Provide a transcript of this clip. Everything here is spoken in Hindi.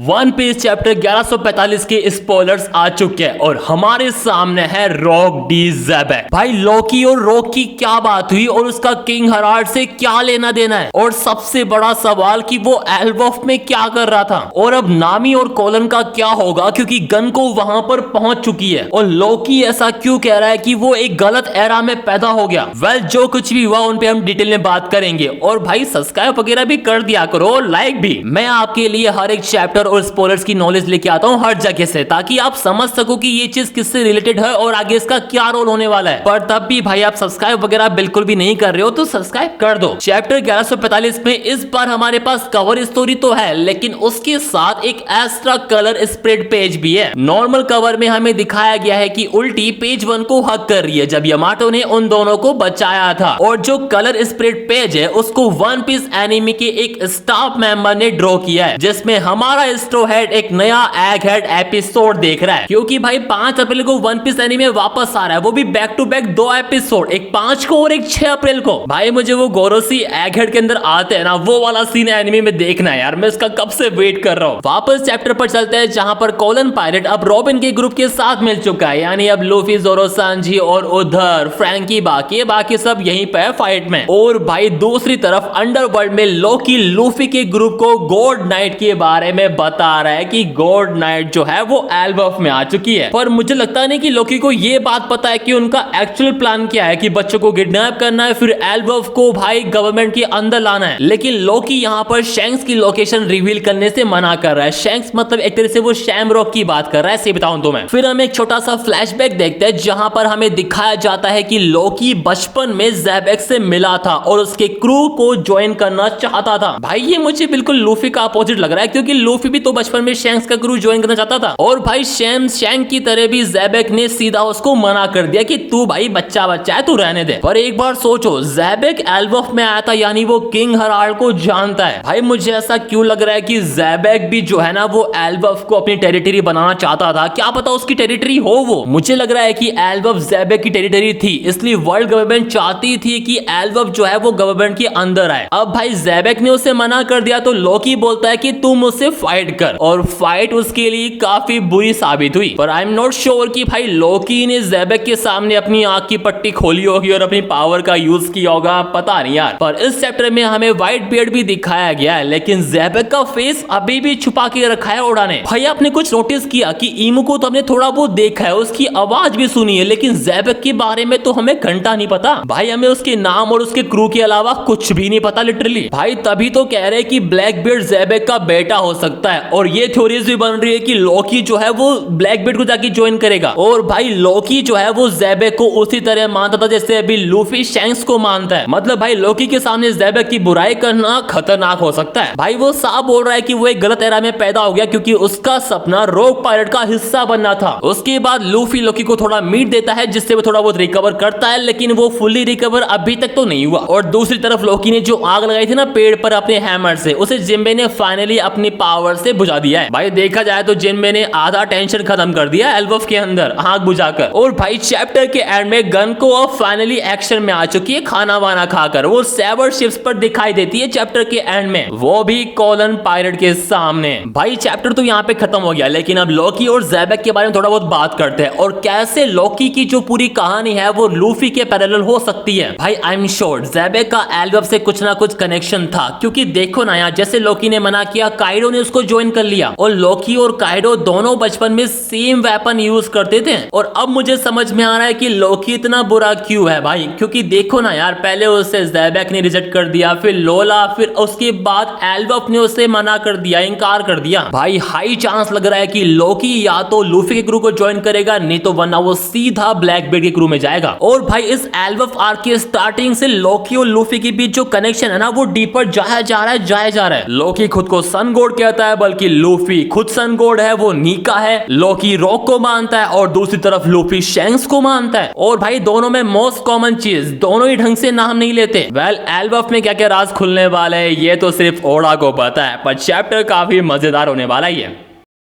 वन पीस चैप्टर 1145 के स्पॉयलर्स आ चुके हैं और हमारे सामने है रॉक डी ज़ेबेक। भाई लोकी और रॉक की क्या बात हुई और उसका किंग हराल्ड से क्या लेना देना है, और सबसे बड़ा सवाल कि वो एल्बफ में क्या कर रहा था, और अब नामी और कोलन का क्या होगा क्योंकि गन को वहां पर पहुंच चुकी है, और लोकी ऐसा क्यों कह रहा है कि वो एक गलत एरा में पैदा हो गया। वेल जो कुछ भी हुआ उन पे हम डिटेल में बात करेंगे, और भाई सब्सक्राइब वगैरह भी कर दिया करो, लाइक भी। मैं आपके लिए हर एक चैप्टर और स्पॉयलर्स की नॉलेज लेके आता हूँ हर जगह से, ताकि आप समझ सको कि ये चीज किससे रिलेटेड है और आगे इसका क्या रोल होने वाला है। पर तब भी भाई आप सब्सक्राइब वगैरह बिल्कुल भी नहीं कर रहे हो तो सब्सक्राइब कर दो। चैप्टर 1145 में इस बार हमारे पास कवर स्टोरी तो है, लेकिन उसके साथ एक एक्स्ट्रा कलर स्प्रेड पेज भी है। नॉर्मल कवर में हमें दिखाया गया है कि उल्टी पेज 1 को हक कर रही है जब यामाटो ने उन दोनों को बचाया था, और जो कलर स्प्रेड पेज है उसको वन पीस एनिमे के एक स्टाफ मेंबर ने ड्रॉ किया है, जिसमें हमारा स्ट्रो हेड एक नया एग हेड एपिसोड देख रहा है, क्योंकि भाई 5 अप्रैल को वन पीस एनिमे वापस आ रहा है, वो भी बैक टू बैक 2 एपिसोड, एक 5 को और एक 6 अप्रैल को। भाई मुझे वो गोरोसी एग हेड के अंदर आते हैं ना, वो वाला सीन एनिमे में देखना है यार, मैं इसका कब से वेट कर रहा हूँ। वापस चैप्टर पर चलते हैं जहां पर कोलन पायरेट अब रॉबिन के ग्रुप के साथ मिल चुका है, यानी अब लूफी, जोरो, सांजी और उधर फ्रैंकी बाकी सब यहीं पे फाइट में। और भाई दूसरी तरफ अंडरवर्ल्ड में लोकी लूफी के ग्रुप को गॉड नाइट के बारे में बता रहा है कि गॉड नाइट जो है वो एल्बफ में आ चुकी है। पर मुझे लगता नहीं कि लोकी को ये बात पता है कि उनका एक्चुअल प्लान क्या है, कि बच्चों को किडनैप करना है फिर एल्बफ को भाई गवर्नमेंट के अंदर लाना है। लेकिन लोकी यहाँ पर शैंक्स की लोकेशन रिवील करने से मना कर रहा है। शैंक्स मतलब एक तरह से वो शैमरॉक की बात कर रहा है, सही बताऊं तो मैं। फिर हम एक छोटा सा फ्लैशबैक देखते हैं जहां पर हमें दिखाया जाता है कि लोकी बचपन में ज़ेबेक से मिला था और उसके क्रू को ज्वाइन करना चाहता था। भाई ये मुझे बिल्कुल लूफी का अपोजिट लग रहा है, क्योंकि लूफी भी तो बचपन में शैंक्स का क्रू ज्वाइन करना चाहता था, और भाई शैंक की तरह भी ज़ेबेक ने सीधा उसको मना कर दिया कि तू भाई बच्चा है, तू रहने दे। पर एक बार सोचो, ज़ेबेक एल्बफ में आया था, यानी वो किंग हराल्ड को जानता है। भाई मुझे ऐसा क्यों लग रहा है कि ज़ेबेक भी जो है ना वो एल्बफ को अपनी टेरिटरी बनाना चाहता था, क्या पता उसकी टेरिटरी हो वो। मुझे लग रहा है कि एल्बफ ज़ेबेक की टेरिटरी थी, इसलिए वर्ल्ड गवर्नमेंट चाहती थी कि एल्बफ जो है वो गवर्नमेंट के अंदर आए। अब भाई ज़ेबेक ने उसे मना कर दिया तो लोकी बोलता है कि तुम उससे फाइट कर, और फाइट उसके लिए काफी बुरी साबित हुई। पर आई एम नॉट श्योर कि भाई लोकी ने ज़ेबेक के सामने अपनी आंख की पट्टी खोली होगी और अपनी पावर का यूज किया होगा, पता नहीं यार। पर इस चैप्टर में हमें व्हाइट बियर्ड भी दिखाया गया है, लेकिन ज़ेबेक का फेस अभी भी छुपा के रखा है ओडा ने। भाई आपने कुछ नोटिस किया कि ईमू को तो हमने थोड़ा बहुत देखा है, उसकी आवाज भी सुनी है, लेकिन ज़ेबेक के बारे में तो हमें घंटा नहीं पता। भाई हमें उसके नाम और उसके क्रू के अलावा कुछ भी नहीं पता लिटरली। भाई तभी तो कह रहे कि ब्लैक बियर्ड ज़ेबेक का बेटा हो सकता है, और ये थ्योरीज भी बन रही है कि लोकी जो है वो ब्लैक बियर्ड को जाके ज्वाइन करेगा। और भाई लोकी जो है वो ज़ेबेक को उसी तरह मानता था जैसे अभी लूफी शैंक्स को मानता है। मतलब भाई लोकी के सामने ज़ेबेक की बुराई करना खतरनाक हो सकता है। भाई वो साफ बोल रहा है कि वो एक गलत एरा में पैदा हो गया, क्योंकि उसका सपना रॉक पायरेट का हिस्सा बनना था। उसके बाद लूफी लोकी को थोड़ा मीट देता है जिससे वो थोड़ा बहुत रिकवर करता है, लेकिन वो फुल्ली रिकवर अभी तक तो नहीं हुआ। और दूसरी तरफ लोकी ने जो आग लगाई थी ना पेड़ पर अपने हैमर से, उसे जिम्बे ने फाइनली अपनी पावर से बुझा दिया है। भाई देखा जाए तो जिम्बे ने आधा टेंशन खत्म कर दिया एल्बफ के अंदर आग बुझाकर। और भाई चैप्टर के एंड में गन को अब फाइनली एक्शन में आ चुकी है, खाना वाना खाकर वो सेवर शिप्स पर दिखाई देती है चैप्टर के एंड में, वो भी कोलन पायरेट के सामने। भाई चैप्टर तो यहाँ पे खत्म हो गया, लेकिन अब लोकी और ज़ेबेक के बारे में थोड़ा बहुत बात करते हैं, और कैसे लोकी की जो पूरी कहानी है वो लूफी के पैरेलल हो सकती है। भाई आई एम श्योर ज़ेबेक का एल्बफ से कुछ ना कुछ कनेक्शन था, क्योंकि देखो ना यार, जैसे लोकी ने मना किया काइडो ने उसको ज्वाइन कर लिया, और लोकी और काइडो दोनों बचपन में सेम वेपन यूज करते थे। और अब मुझे समझ में आ रहा है कि लोकी इतना बुरा क्यों है भाई, क्योंकि देखो ना यार, पहले उसे ज़ेबेक ने रिजेक्ट कर दिया, फिर लोला, फिर उसके बाद एल्बफ ने उसे मना कर दिया, इनकार कर दिया। भाई हाई चांस लग रहा है कि लोकी या तो लूफी के क्रू को ज्वाइन करेगा, नहीं तो वरना वो सीधा ब्लैक बियर्ड के क्रू में जाएगा। और भाई इस एल्बफ आर्क के स्टार्टिंग से लोकी और लूफी के बीच जो कनेक्शन है ना वो डीपर जाया जा रहा है। लोकी खुद को सन गॉड कहता है, बल्कि लूफी खुद सन गॉड है, वो नीका है। लोकी रॉक को मानता है और दूसरी तरफ लूफी शैंक्स को मानता है। और भाई दोनों में मोस्ट कॉमन चीज, दोनों ही ढंग से नाम नहीं लेते। वेल एल्बफ में क्या क्या राज खुलने वाले हैं ये तो सिर्फ ओडा को पता है, पर चैप्टर काफी मजेदार होने वाला ही है।